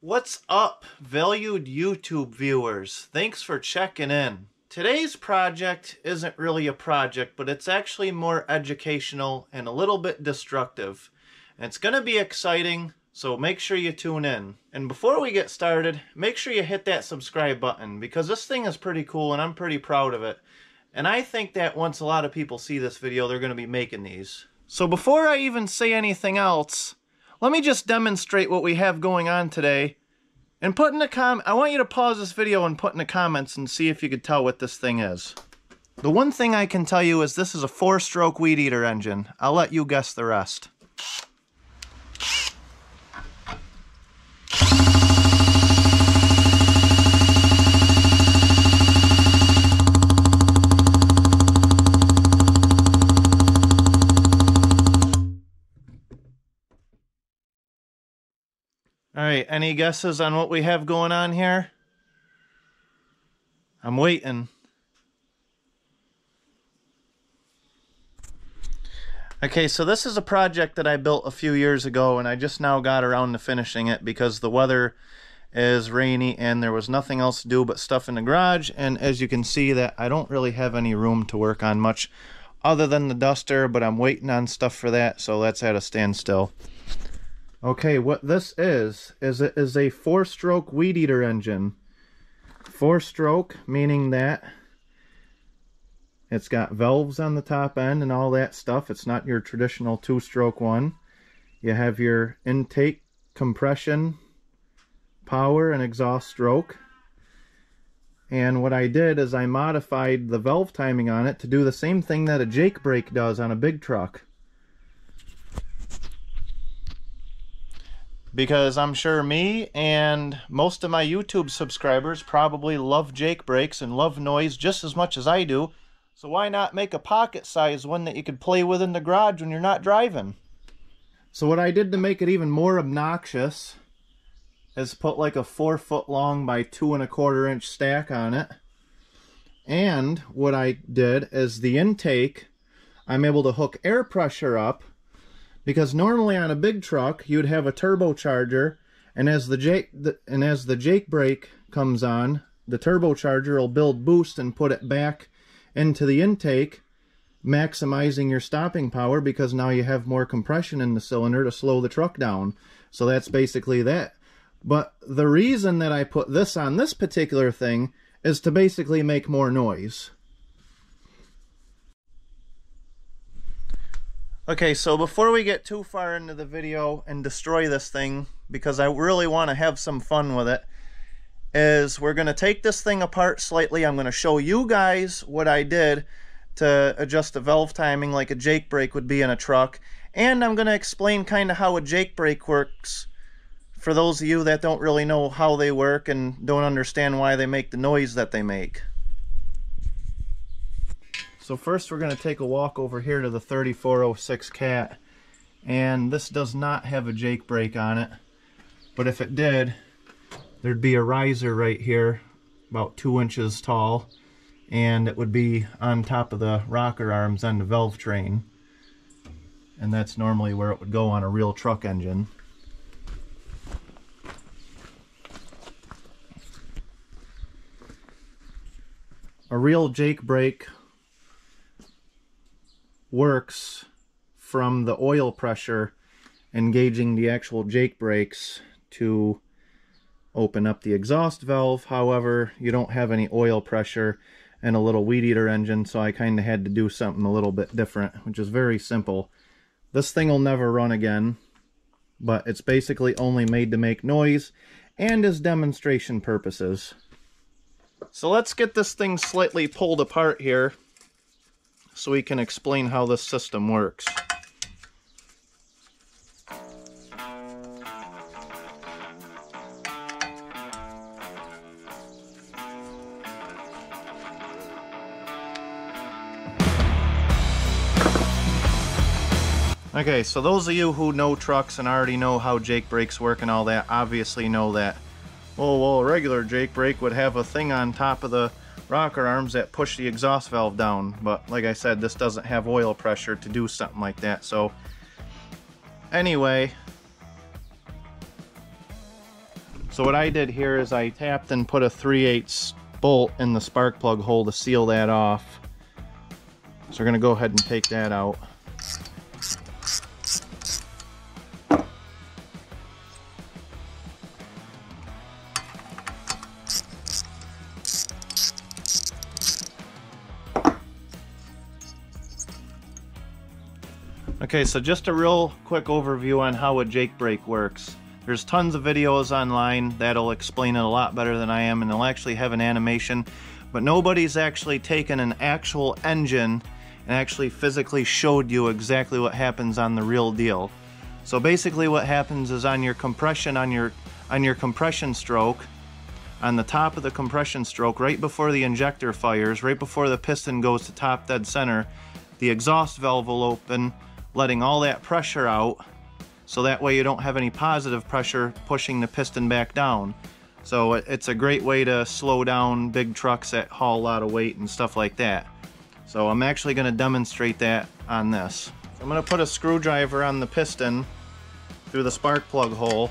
What's up, valued YouTube viewers? Thanks for checking in. Today's project isn't really a project, but it's actually more educational and a little bit destructive. And it's going to be exciting, so make sure you tune in. And before we get started, make sure you hit that subscribe button, because this thing is pretty cool and I'm pretty proud of it. And I think that once a lot of people see this video, they're going to be making these. So before I even say anything else, let me just demonstrate what we have going on today. And put in the I want you to pause this video and put in the comments and see if you could tell what this thing is. The one thing I can tell you is this is a 4-stroke weed eater engine. I'll let you guess the rest. Alright, any guesses on what we have going on here? I'm waiting. Okay, so this is a project that I built a few years ago, and I just now got around to finishing it because the weather is rainy and there was nothing else to do but stuff in the garage. And as you can see, that I don't really have any room to work on much other than the duster, but I'm waiting on stuff for that, so that's at a standstill. Okay, what this is it is a 4-stroke weed eater engine. 4-stroke, meaning that it's got valves on the top end and all that stuff. It's not your traditional 2-stroke one. You have your intake, compression, power, and exhaust stroke. And what I did is I modified the valve timing on it to do the same thing that a Jake brake does on a big truck. Because I'm sure me and most of my YouTube subscribers probably love Jake brakes and love noise just as much as I do. So why not make a pocket-sized one that you could play with in the garage when you're not driving? So what I did to make it even more obnoxious is put like a 4-foot-long by 2¼ inch stack on it. And what I did is the intake, I'm able to hook air pressure up. Because normally on a big truck, you'd have a turbocharger, and as the Jake brake comes on, the turbocharger will build boost and put it back into the intake, maximizing your stopping power because now you have more compression in the cylinder to slow the truck down. So that's basically that. But the reason that I put this on this particular thing is to basically make more noise. Okay, so before we get too far into the video and destroy this thing, because I really want to have some fun with it, is we're going to take this thing apart slightly. I'm going to show you guys what I did to adjust the valve timing like a Jake brake would be in a truck. And I'm going to explain kind of how a Jake brake works for those of you that don't really know how they work and don't understand why they make the noise that they make. So first we're going to take a walk over here to the 3406 Cat, and this does not have a Jake brake on it, but if it did, there'd be a riser right here about 2 inches tall, and it would be on top of the rocker arms on the valve train, and that's normally where it would go on a real truck engine. A real Jake brake works from the oil pressure engaging the actual Jake brakes to open up the exhaust valve. However, you don't have any oil pressure in a little weed eater engine, so I kind of had to do something a little bit different, which is very simple. This thing will never run again, but it's basically only made to make noise and as demonstration purposes. So let's get this thing slightly pulled apart here so we can explain how this system works. Okay, so those of you who know trucks and already know how Jake brakes work and all that obviously know that, well, a regular Jake brake would have a thing on top of the rocker arms that push the exhaust valve down, but like I said, this doesn't have oil pressure to do something like that. So anyway, So what I did here is I tapped and put a 3/8 bolt in the spark plug hole to seal that off. So we're gonna go ahead and take that out. Okay, so just a real quick overview on how a Jake brake works. There's tons of videos online that'll explain it a lot better than I am, and they'll actually have an animation, but nobody's actually taken an actual engine and actually physically showed you exactly what happens on the real deal. So basically what happens is on your compression, on your compression stroke, on the top of the compression stroke, right before the injector fires, right before the piston goes to top dead center, the exhaust valve will open, letting all that pressure out, so that way you don't have any positive pressure pushing the piston back down. So it's a great way to slow down big trucks that haul a lot of weight and stuff like that. So I'm actually going to demonstrate that on this. So I'm going to put a screwdriver on the piston through the spark plug hole,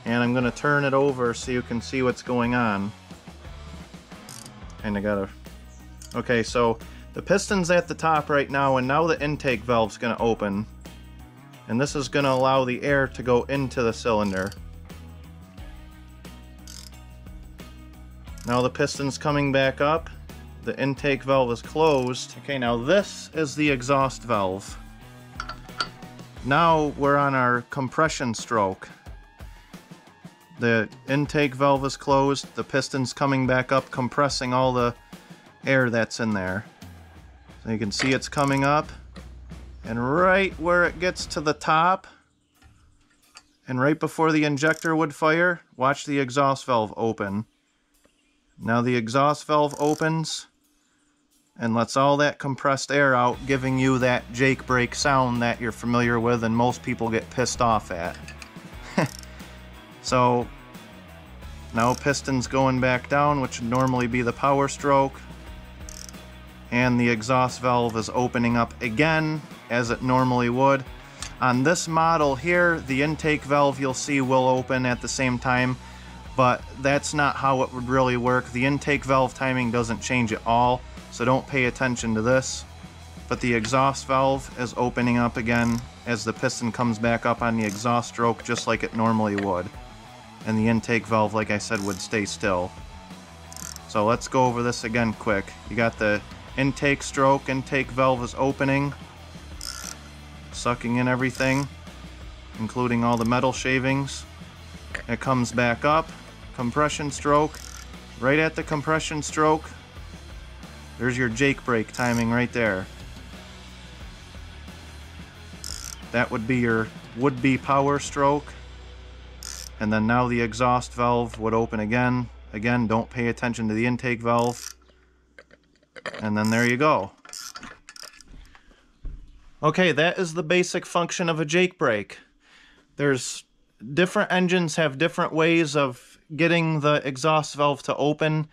and I'm going to turn it over so you can see what's going on. And I gotta... Okay, so the piston's at the top right now, and now the intake valve's going to open. And this is going to allow the air to go into the cylinder. Now the piston's coming back up. The intake valve is closed. Okay, now this is the exhaust valve. Now we're on our compression stroke. The intake valve is closed. The piston's coming back up, compressing all the air that's in there. So you can see it's coming up, and right where it gets to the top and right before the injector would fire, watch the exhaust valve open. Now the exhaust valve opens and lets all that compressed air out, giving you that Jake brake sound that you're familiar with and most people get pissed off at. So now piston's going back down, which would normally be the power stroke. And the exhaust valve is opening up again as it normally would. On this model here, the intake valve you'll see will open at the same time, but that's not how it would really work. The intake valve timing doesn't change at all, so don't pay attention to this. But the exhaust valve is opening up again as the piston comes back up on the exhaust stroke just like it normally would. And the intake valve, like I said, would stay still. So let's go over this again quick. You got the intake stroke, intake valve is opening, sucking in everything, including all the metal shavings. It comes back up, compression stroke. Right at the compression stroke, there's your Jake brake timing right there. That would be your would-be power stroke. And then now the exhaust valve would open again. Again, don't pay attention to the intake valve. And then there you go. Okay, that is the basic function of a Jake brake. There's different engines have different ways of getting the exhaust valve to open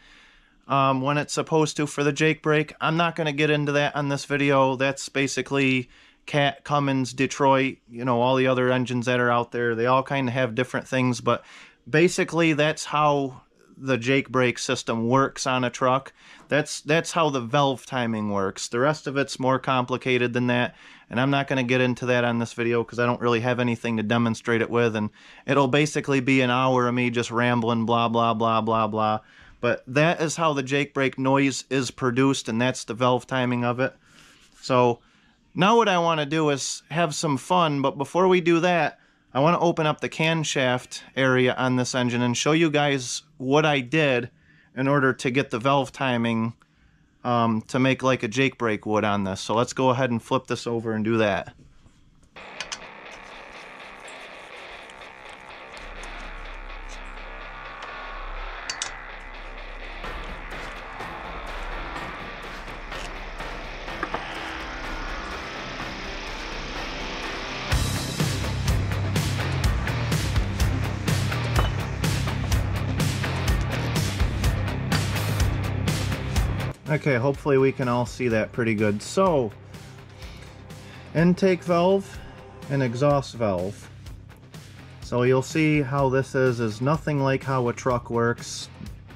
when it's supposed to for the Jake brake. I'm not going to get into that on this video. That's basically Cat, Cummins, Detroit, you know, all the other engines that are out there. They all kind of have different things, but basically that's how the Jake brake system works on a truck. That's how the valve timing works. The rest of it's more complicated than that, and I'm not going to get into that on this video because I don't really have anything to demonstrate it with, and it'll basically be an hour of me just rambling blah blah blah blah blah. But that is how the Jake brake noise is produced, and that's the valve timing of it. So now what I want to do is have some fun, but before we do that, I want to open up the camshaft area on this engine and show you guys what I did in order to get the valve timing to make like a Jake brake would on this. So let's go ahead and flip this over and do that. Okay, hopefully we can all see that pretty good. So, intake valve and exhaust valve. So So you'll see how this is nothing like how a truck works.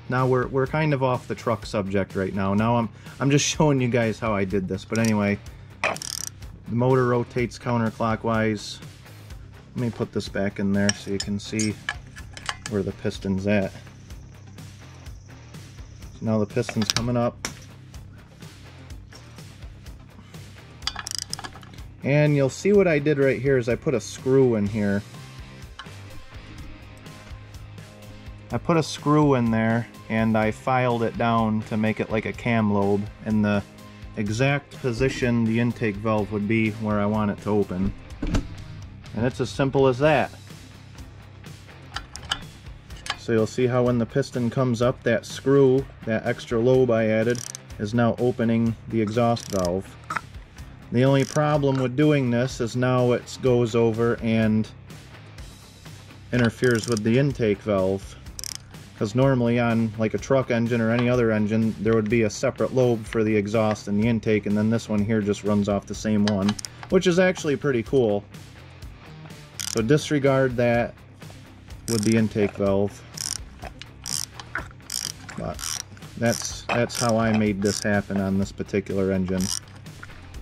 Now we're kind of off the truck subject right now. Now I'm just showing you guys how I did this. But anyway, the motor rotates counterclockwise. Let me put this back in there so you can see where the piston's at. So now the piston's coming up. And you'll see what I did right here is I put a screw in here. I put a screw in there and I filed it down to make it like a cam lobe, and the exact position the intake valve would be where I want it to open. And it's as simple as that. So you'll see how when the piston comes up, that screw, that extra lobe I added, is now opening the exhaust valve. The only problem with doing this is now it goes over and interferes with the intake valve. Because normally on like a truck engine or any other engine, there would be a separate lobe for the exhaust and the intake, and then this one here just runs off the same one, which is actually pretty cool. So disregard that with the intake valve. But that's how I made this happen on this particular engine.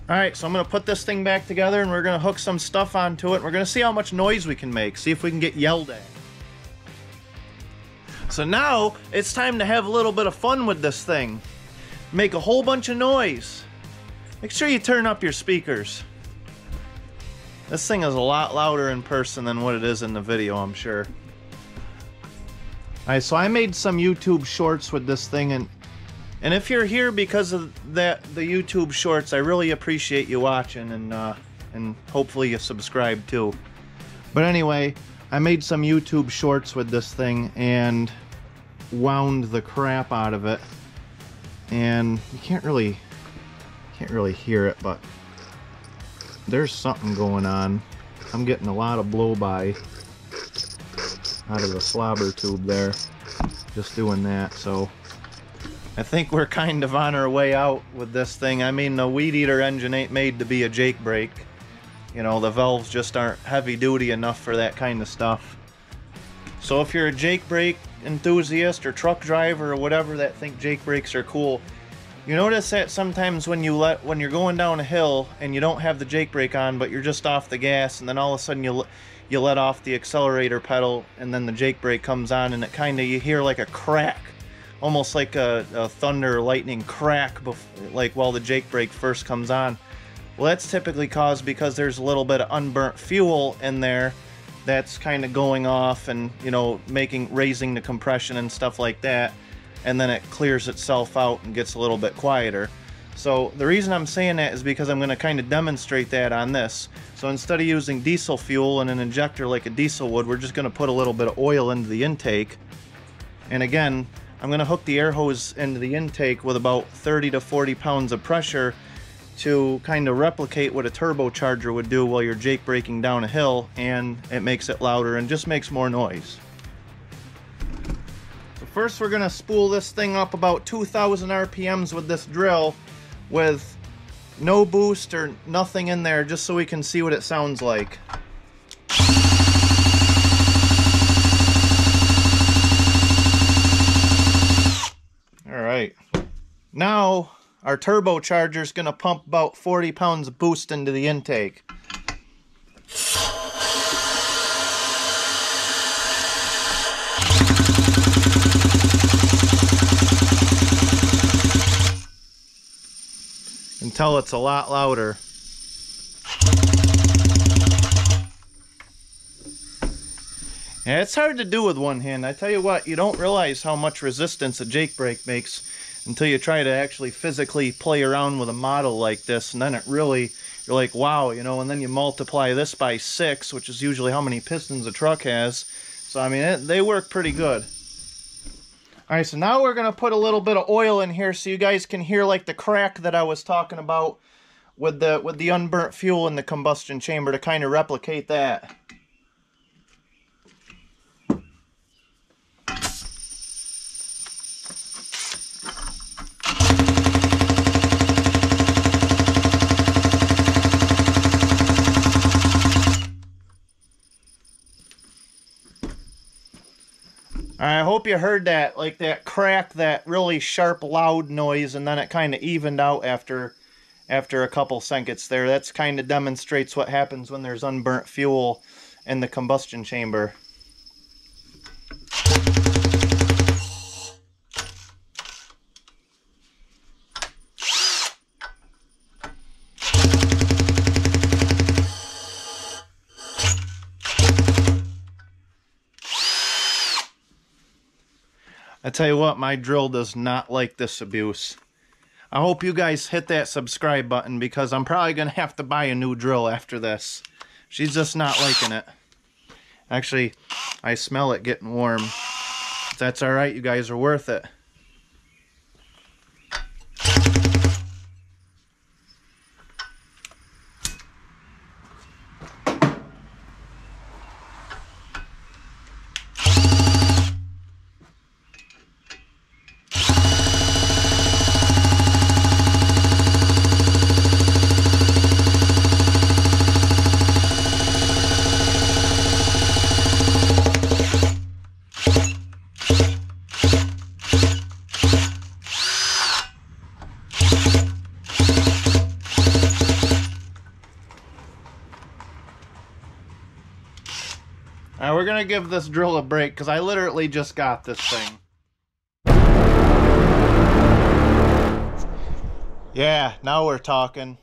Alright, so I'm going to put this thing back together and we're going to hook some stuff onto it. We're going to see how much noise we can make, see if we can get yelled at. So now it's time to have a little bit of fun with this thing. Make a whole bunch of noise. Make sure you turn up your speakers. This thing is a lot louder in person than what it is in the video, I'm sure. Alright, so I made some YouTube shorts with this thing, and if you're here because of the YouTube shorts, I really appreciate you watching, and hopefully you subscribe too. But anyway, I made some YouTube shorts with this thing and wound the crap out of it, and you can't really hear it, but there's something going on. I'm getting a lot of blow-by out of the slobber tube there, just doing that. So I think we're kind of on our way out with this thing. I mean, the Weed Eater engine ain't made to be a Jake brake. You know, the valves just aren't heavy duty enough for that kind of stuff. So if you're a Jake brake enthusiast or truck driver or whatever that think Jake brakes are cool, you notice that sometimes when you're going down a hill and you don't have the Jake brake on, but you're just off the gas, and then all of a sudden you let off the accelerator pedal, and then the Jake brake comes on, and it kind of, you hear like a crack, almost like a thunder or lightning crack, like while the Jake brake first comes on. Well, that's typically caused because there's a little bit of unburnt fuel in there that's kind of going off and, you know, raising the compression and stuff like that, and then it clears itself out and gets a little bit quieter. So the reason I'm saying that is because I'm going to kind of demonstrate that on this. So instead of using diesel fuel and an injector like a diesel would, we're just going to put a little bit of oil into the intake. And again, I'm going to hook the air hose into the intake with about 30 to 40 pounds of pressure to kind of replicate what a turbocharger would do while you're Jake braking down a hill, and it makes it louder and just makes more noise. So first we're going to spool this thing up about 2,000 RPMs with this drill with no boost or nothing in there, just so we can see what it sounds like. Alright, now our turbocharger is going to pump about 40 pounds of boost into the intake. Until it's a lot louder. Yeah, it's hard to do with one hand. I tell you what, you don't realize how much resistance a Jake brake makes until you try to actually physically play around with a model like this, and then it really, you're like, wow, you know, and then you multiply this by 6, which is usually how many pistons a truck has. So I mean, they work pretty good. Alright, so now we're going to put a little bit of oil in here so you guys can hear like the crack that I was talking about with the unburnt fuel in the combustion chamber, to kind of replicate that. I hope you heard that, like that crack, that really sharp, loud noise, and then it kind of evened out after a couple seconds there. That's kind of demonstrates what happens when there's unburnt fuel in the combustion chamber. I tell you what, my drill does not like this abuse. I hope you guys hit that subscribe button because I'm probably going to have to buy a new drill after this. She's just not liking it. Actually, I smell it getting warm. If that's alright, you guys are worth it. Alright, we're going to give this drill a break because I literally just got this thing. Yeah, now we're talking.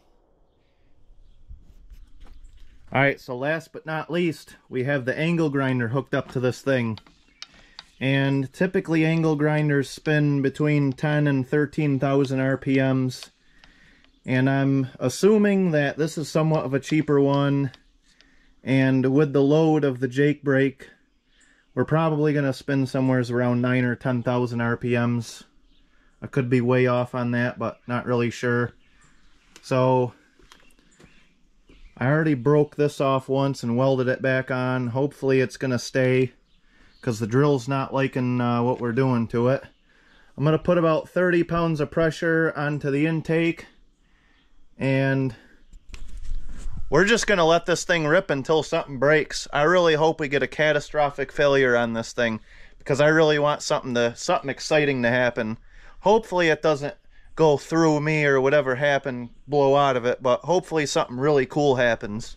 Alright, so last but not least, we have the angle grinder hooked up to this thing. And typically angle grinders spin between 10 and 13,000 RPMs. And I'm assuming that this is somewhat of a cheaper one. And with the load of the Jake brake, we're probably going to spin somewhere around 9 or 10,000 RPMs. I could be way off on that, but not really sure. So, I already broke this off once and welded it back on. Hopefully it's going to stay, because the drill's not liking what we're doing to it. I'm going to put about 30 pounds of pressure onto the intake, and we're just going to let this thing rip until something breaks. I really hope we get a catastrophic failure on this thing, because I really want something exciting to happen. Hopefully it doesn't go through me or whatever happened, blow out of it, but hopefully something really cool happens.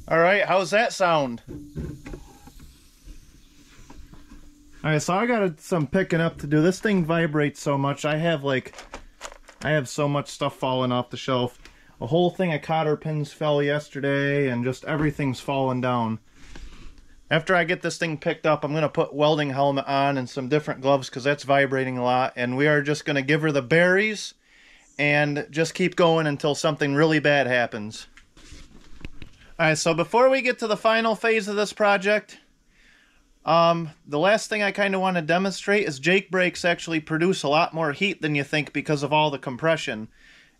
Alright, how's that sound? Alright, so I got some picking up to do. This thing vibrates so much. I have so much stuff falling off the shelf. A whole thing of cotter pins fell yesterday, and just everything's falling down. After I get this thing picked up, I'm going to put welding helmet on and some different gloves because that's vibrating a lot. And we are just going to give her the berries and just keep going until something really bad happens. Alright, so before we get to the final phase of this project, the last thing I kind of want to demonstrate is Jake brakes actually produce a lot more heat than you think because of all the compression.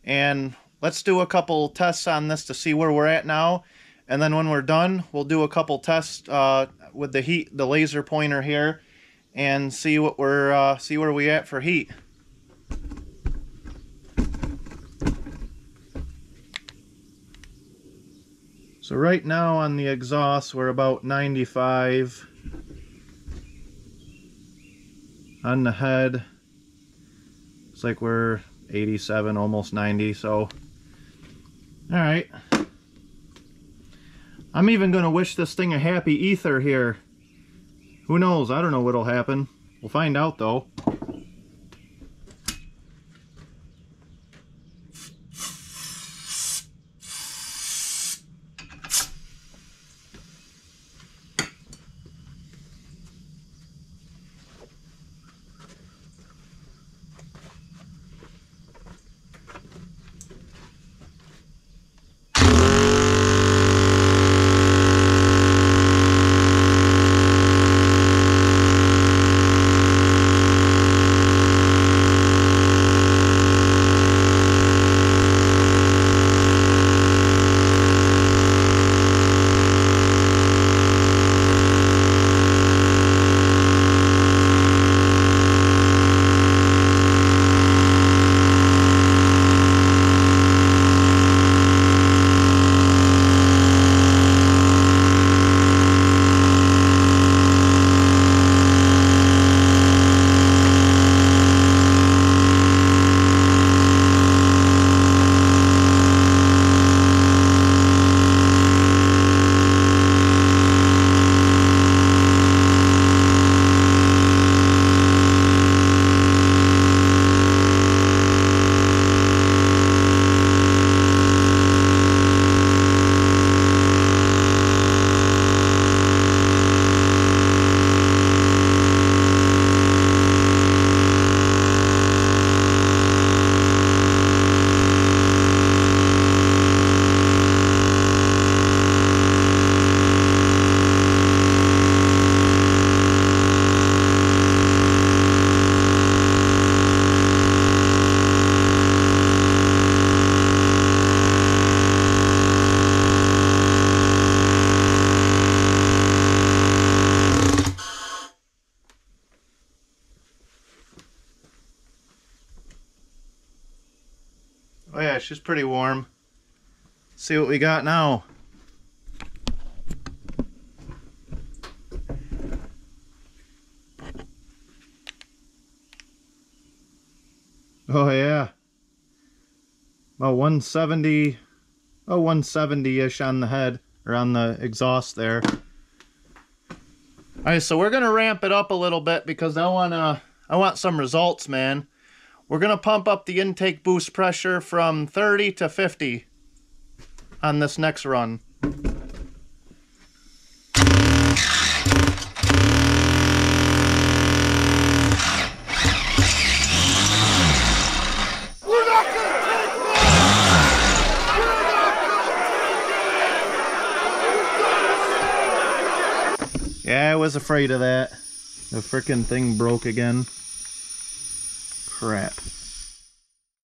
And let's do a couple tests on this to see where we're at now. And then when we're done, we'll do a couple tests with the laser pointer here, and see what see where we at for heat. So right now on the exhaust we're about 95. On the head, it's like we're 87, almost 90. So, alright. I'm even going to wish this thing a happy ether here. Who knows? I don't know what'll happen. We'll find out though. she's pretty warm. See what we got now. Oh yeah. About 170, oh 170-ish on the head, or on the exhaust there. Alright, so we're gonna ramp it up a little bit because I want some results, man. We're gonna pump up the intake boost pressure from 30 to 50 on this next run. Yeah, I was afraid of that. The frickin' thing broke again. Crap.